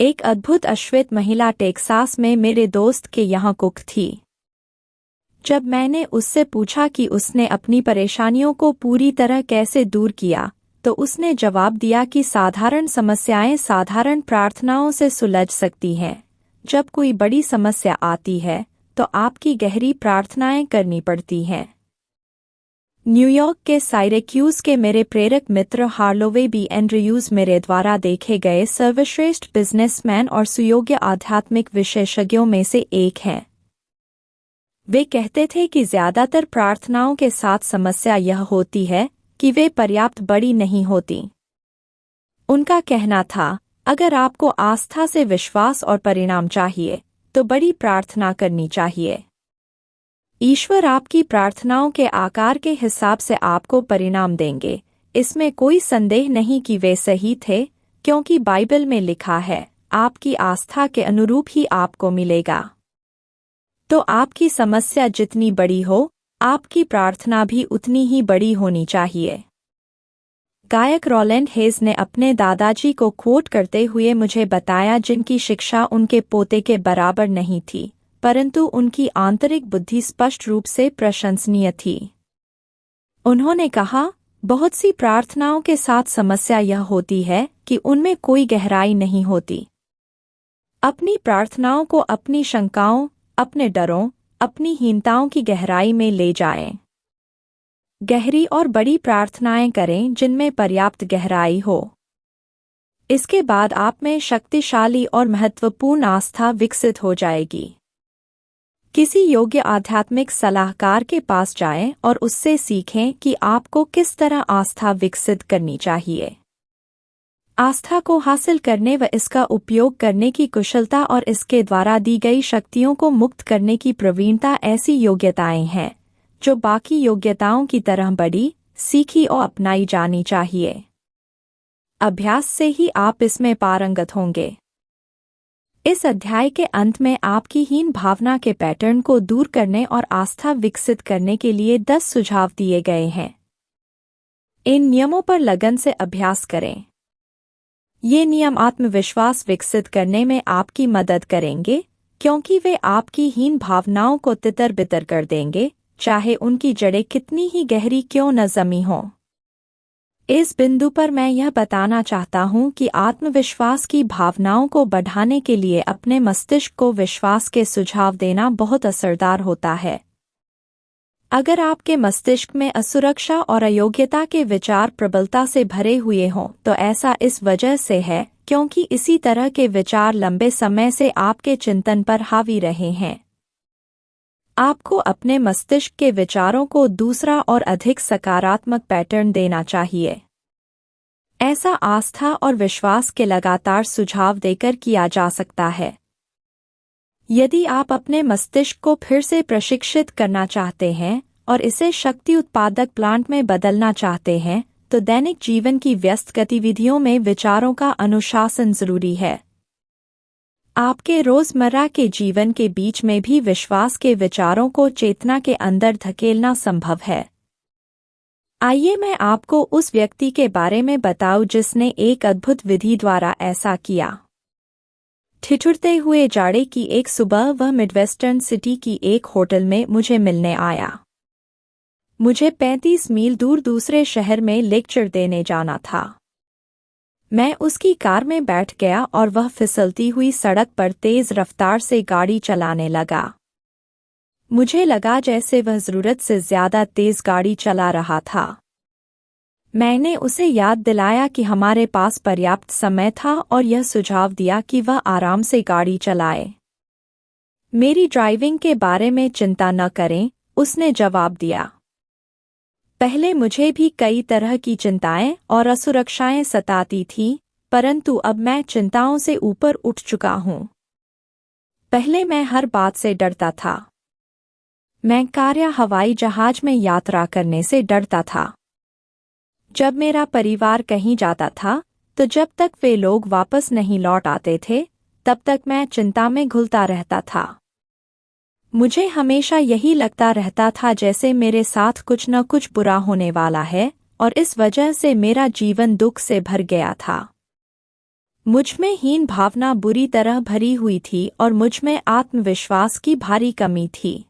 एक अद्भुत अश्वेत महिला टेक्सास में मेरे दोस्त के यहाँ कुक थी। जब मैंने उससे पूछा कि उसने अपनी परेशानियों को पूरी तरह कैसे दूर किया, तो उसने जवाब दिया कि साधारण समस्याएं साधारण प्रार्थनाओं से सुलझ सकती हैं। जब कोई बड़ी समस्या आती है तो आपकी गहरी प्रार्थनाएं करनी पड़ती हैं। न्यूयॉर्क के साइरेक्यूज के मेरे प्रेरक मित्र हार्लोवे बी एंड्रयूज मेरे द्वारा देखे गए सर्वश्रेष्ठ बिजनेसमैन और सुयोग्य आध्यात्मिक विशेषज्ञों में से एक हैं। वे कहते थे कि ज्यादातर प्रार्थनाओं के साथ समस्या यह होती है कि वे पर्याप्त बड़ी नहीं होती। उनका कहना था, अगर आपको आस्था से विश्वास और परिणाम चाहिए तो बड़ी प्रार्थना करनी चाहिए। ईश्वर आपकी प्रार्थनाओं के आकार के हिसाब से आपको परिणाम देंगे, इसमें कोई संदेह नहीं कि वे सही थे, क्योंकि बाइबल में लिखा है, आपकी आस्था के अनुरूप ही आपको मिलेगा। तो आपकी समस्या जितनी बड़ी हो, आपकी प्रार्थना भी उतनी ही बड़ी होनी चाहिए। गायक रोलैंड हेज ने अपने दादाजी को कोट करते हुए मुझे बताया, जिनकी शिक्षा उनके पोते के बराबर नहीं थी, परंतु उनकी आंतरिक बुद्धि स्पष्ट रूप से प्रशंसनीय थी। उन्होंने कहा, बहुत सी प्रार्थनाओं के साथ समस्या यह होती है कि उनमें कोई गहराई नहीं होती। अपनी प्रार्थनाओं को अपनी शंकाओं, अपने डरों, अपनी हीनताओं की गहराई में ले जाएं। गहरी और बड़ी प्रार्थनाएं करें जिनमें पर्याप्त गहराई हो। इसके बाद आप में शक्तिशाली और महत्वपूर्ण आस्था विकसित हो जाएगी। किसी योग्य आध्यात्मिक सलाहकार के पास जाएं और उससे सीखें कि आपको किस तरह आस्था विकसित करनी चाहिए। आस्था को हासिल करने व इसका उपयोग करने की कुशलता और इसके द्वारा दी गई शक्तियों को मुक्त करने की प्रवीणता ऐसी योग्यताएं हैं जो बाकी योग्यताओं की तरह बड़ी, सीखी और अपनाई जानी चाहिए। अभ्यास से ही आप इसमें पारंगत होंगे। इस अध्याय के अंत में आपकी हीन भावना के पैटर्न को दूर करने और आस्था विकसित करने के लिए 10 सुझाव दिए गए हैं। इन नियमों पर लगन से अभ्यास करें। ये नियम आत्मविश्वास विकसित करने में आपकी मदद करेंगे, क्योंकि वे आपकी हीन भावनाओं को तितर-बितर कर देंगे, चाहे उनकी जड़ें कितनी ही गहरी क्यों न जमी हों। इस बिंदु पर मैं यह बताना चाहता हूं कि आत्मविश्वास की भावनाओं को बढ़ाने के लिए अपने मस्तिष्क को विश्वास के सुझाव देना बहुत असरदार होता है। अगर आपके मस्तिष्क में असुरक्षा और अयोग्यता के विचार प्रबलता से भरे हुए हों, तो ऐसा इस वजह से है क्योंकि इसी तरह के विचार लंबे समय से आपके चिंतन पर हावी रहे हैं। आपको अपने मस्तिष्क के विचारों को दूसरा और अधिक सकारात्मक पैटर्न देना चाहिए। ऐसा आस्था और विश्वास के लगातार सुझाव देकर किया जा सकता है। यदि आप अपने मस्तिष्क को फिर से प्रशिक्षित करना चाहते हैं और इसे शक्ति उत्पादक प्लांट में बदलना चाहते हैं, तो दैनिक जीवन की व्यस्त गतिविधियों में विचारों का अनुशासन जरूरी है। आपके रोजमर्रा के जीवन के बीच में भी विश्वास के विचारों को चेतना के अंदर धकेलना संभव है। आइए मैं आपको उस व्यक्ति के बारे में बताऊं जिसने एक अद्भुत विधि द्वारा ऐसा किया। ठिठुरते हुए जाड़े की एक सुबह वह मिडवेस्टर्न सिटी की एक होटल में मुझे मिलने आया। मुझे 35 मील दूर दूसरे शहर में लेक्चर देने जाना था। मैं उसकी कार में बैठ गया और वह फिसलती हुई सड़क पर तेज रफ्तार से गाड़ी चलाने लगा। मुझे लगा जैसे वह जरूरत से ज्यादा तेज गाड़ी चला रहा था। मैंने उसे याद दिलाया कि हमारे पास पर्याप्त समय था और यह सुझाव दिया कि वह आराम से गाड़ी चलाए। मेरी ड्राइविंग के बारे में चिंता न करें, उसने जवाब दिया। पहले मुझे भी कई तरह की चिंताएं और असुरक्षाएं सताती थीं, परंतु अब मैं चिंताओं से ऊपर उठ चुका हूं। पहले मैं हर बात से डरता था। मैं कार या हवाई जहाज में यात्रा करने से डरता था। जब मेरा परिवार कहीं जाता था, तो जब तक वे लोग वापस नहीं लौट आते थे, तब तक मैं चिंता में घुलता रहता था। मुझे हमेशा यही लगता रहता था जैसे मेरे साथ कुछ न कुछ बुरा होने वाला है, और इस वजह से मेरा जीवन दुख से भर गया था। मुझ में हीन भावना बुरी तरह भरी हुई थी और मुझ में आत्मविश्वास की भारी कमी थी।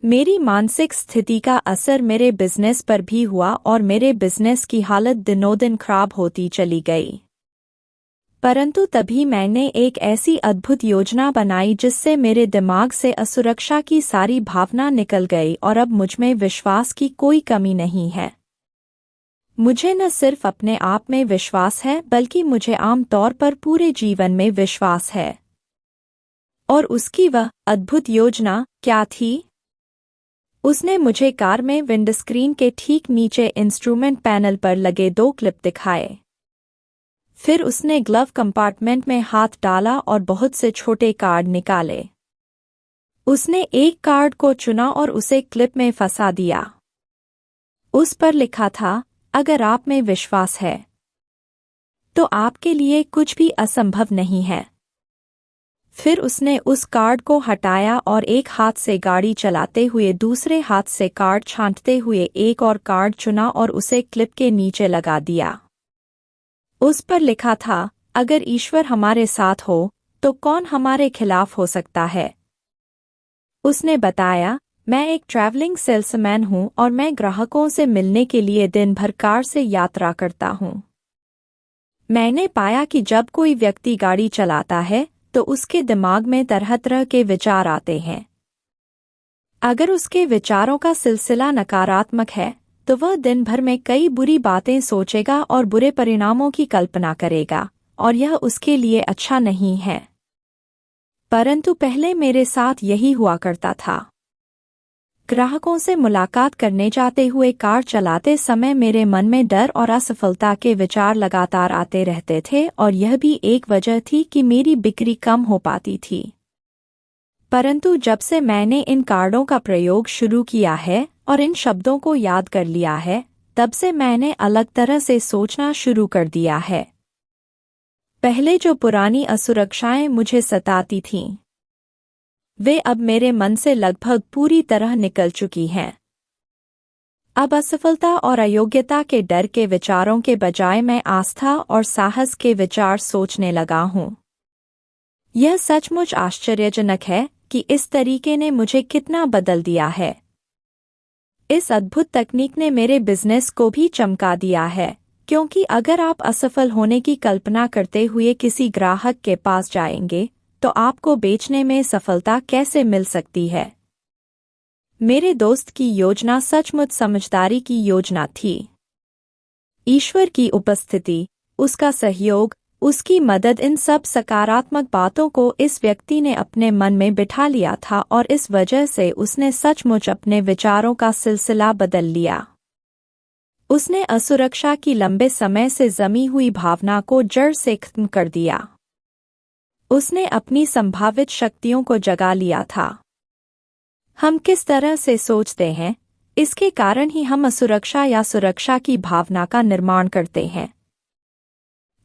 मेरी मानसिक स्थिति का असर मेरे बिजनेस पर भी हुआ और मेरे बिजनेस की हालत दिनों दिन खराब होती चली गई। परंतु तभी मैंने एक ऐसी अद्भुत योजना बनाई जिससे मेरे दिमाग से असुरक्षा की सारी भावना निकल गई और अब मुझमें विश्वास की कोई कमी नहीं है। मुझे न सिर्फ अपने आप में विश्वास है बल्कि मुझे आम तौर पर पूरे जीवन में विश्वास है। और उसकी वह अद्भुत योजना क्या थी? उसने मुझे कार में विंडस्क्रीन के ठीक नीचे इंस्ट्रूमेंट पैनल पर लगे 2 क्लिप दिखाए। फिर उसने ग्लव कंपार्टमेंट में हाथ डाला और बहुत से छोटे कार्ड निकाले। उसने एक कार्ड को चुना और उसे क्लिप में फंसा दिया। उस पर लिखा था, अगर आप में विश्वास है तो आपके लिए कुछ भी असंभव नहीं है। फिर उसने उस कार्ड को हटाया और एक हाथ से गाड़ी चलाते हुए दूसरे हाथ से कार्ड छांटते हुए एक और कार्ड चुना और उसे क्लिप के नीचे लगा दिया। उस पर लिखा था, अगर ईश्वर हमारे साथ हो तो कौन हमारे खिलाफ हो सकता है। उसने बताया, मैं एक ट्रैवलिंग सेल्समैन हूं और मैं ग्राहकों से मिलने के लिए दिन भर कार से यात्रा करता हूं। मैंने पाया कि जब कोई व्यक्ति गाड़ी चलाता है तो उसके दिमाग में तरह तरह के विचार आते हैं। अगर उसके विचारों का सिलसिला नकारात्मक है तो वह दिन भर में कई बुरी बातें सोचेगा और बुरे परिणामों की कल्पना करेगा, और यह उसके लिए अच्छा नहीं है। परंतु पहले मेरे साथ यही हुआ करता था। ग्राहकों से मुलाकात करने जाते हुए कार चलाते समय मेरे मन में डर और असफलता के विचार लगातार आते रहते थे और यह भी एक वजह थी कि मेरी बिक्री कम हो पाती थी। परंतु जब से मैंने इन कार्डों का प्रयोग शुरू किया है और इन शब्दों को याद कर लिया है, तब से मैंने अलग तरह से सोचना शुरू कर दिया है। पहले जो पुरानी असुरक्षाएं मुझे सताती थीं, वे अब मेरे मन से लगभग पूरी तरह निकल चुकी हैं। अब असफलता और अयोग्यता के डर के विचारों के बजाय मैं आस्था और साहस के विचार सोचने लगा हूँ। यह सचमुच आश्चर्यजनक है कि इस तरीके ने मुझे कितना बदल दिया है। इस अद्भुत तकनीक ने मेरे बिजनेस को भी चमका दिया है, क्योंकि अगर आप असफल होने की कल्पना करते हुए किसी ग्राहक के पास जाएंगे तो आपको बेचने में सफलता कैसे मिल सकती है। मेरे दोस्त की योजना सचमुच समझदारी की योजना थी। ईश्वर की उपस्थिति, उसका सहयोग, उसकी मदद, इन सब सकारात्मक बातों को इस व्यक्ति ने अपने मन में बिठा लिया था और इस वजह से उसने सचमुच अपने विचारों का सिलसिला बदल लिया। उसने असुरक्षा की लंबे समय से जमी हुई भावना को जड़ से खत्म कर दिया। उसने अपनी संभावित शक्तियों को जगा लिया था। हम किस तरह से सोचते हैं, इसके कारण ही हम असुरक्षा या सुरक्षा की भावना का निर्माण करते हैं।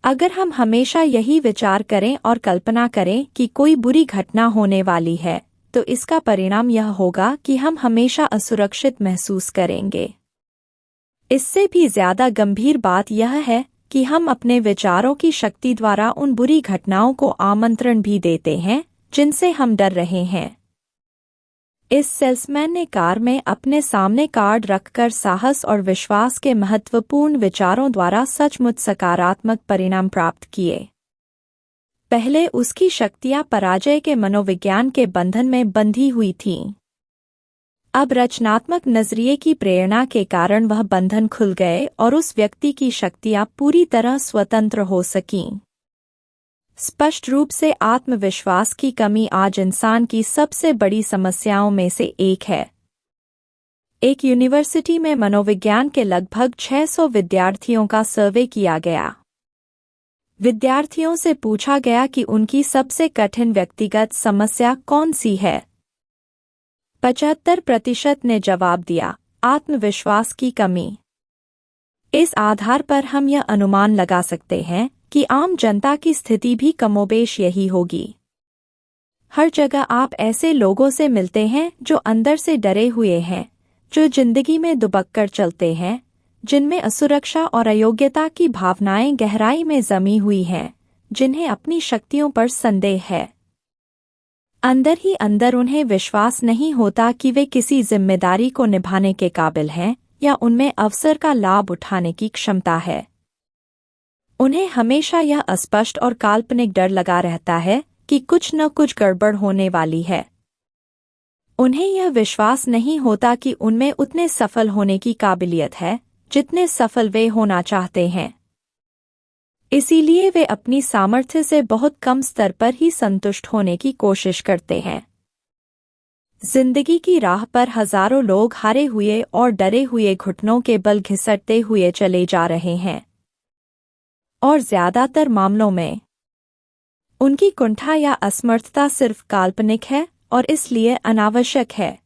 अगर हम हमेशा यही विचार करें और कल्पना करें कि कोई बुरी घटना होने वाली है, तो इसका परिणाम यह होगा कि हम हमेशा असुरक्षित महसूस करेंगे। इससे भी ज्यादा गंभीर बात यह है कि हम अपने विचारों की शक्ति द्वारा उन बुरी घटनाओं को आमंत्रण भी देते हैं जिनसे हम डर रहे हैं। इस सेल्समैन ने कार में अपने सामने कार्ड रखकर साहस और विश्वास के महत्वपूर्ण विचारों द्वारा सचमुच सकारात्मक परिणाम प्राप्त किए। पहले उसकी शक्तियां पराजय के मनोविज्ञान के बंधन में बंधी हुई थीं। अब रचनात्मक नजरिए की प्रेरणा के कारण वह बंधन खुल गए और उस व्यक्ति की शक्तियां पूरी तरह स्वतंत्र हो सकीं। स्पष्ट रूप से आत्मविश्वास की कमी आज इंसान की सबसे बड़ी समस्याओं में से एक है। एक यूनिवर्सिटी में मनोविज्ञान के लगभग 600 विद्यार्थियों का सर्वे किया गया। विद्यार्थियों से पूछा गया कि उनकी सबसे कठिन व्यक्तिगत समस्या कौन सी है। 75% ने जवाब दिया, आत्मविश्वास की कमी। इस आधार पर हम यह अनुमान लगा सकते हैं कि आम जनता की स्थिति भी कमोबेश यही होगी। हर जगह आप ऐसे लोगों से मिलते हैं जो अंदर से डरे हुए हैं, जो जिंदगी में दुबक कर चलते हैं, जिनमें असुरक्षा और अयोग्यता की भावनाएं गहराई में जमी हुई हैं, जिन्हें अपनी शक्तियों पर संदेह है। अंदर ही अंदर उन्हें विश्वास नहीं होता कि वे किसी जिम्मेदारी को निभाने के काबिल हैं या उनमें अवसर का लाभ उठाने की क्षमता है। उन्हें हमेशा यह अस्पष्ट और काल्पनिक डर लगा रहता है कि कुछ न कुछ गड़बड़ होने वाली है। उन्हें यह विश्वास नहीं होता कि उनमें उतने सफल होने की काबिलियत है जितने सफल वे होना चाहते हैं। इसीलिए वे अपनी सामर्थ्य से बहुत कम स्तर पर ही संतुष्ट होने की कोशिश करते हैं। जिंदगी की राह पर हजारों लोग हारे हुए और डरे हुए घुटनों के बल घिसटते हुए चले जा रहे हैं, और ज्यादातर मामलों में उनकी कुंठा या असमर्थता सिर्फ काल्पनिक है और इसलिए अनावश्यक है।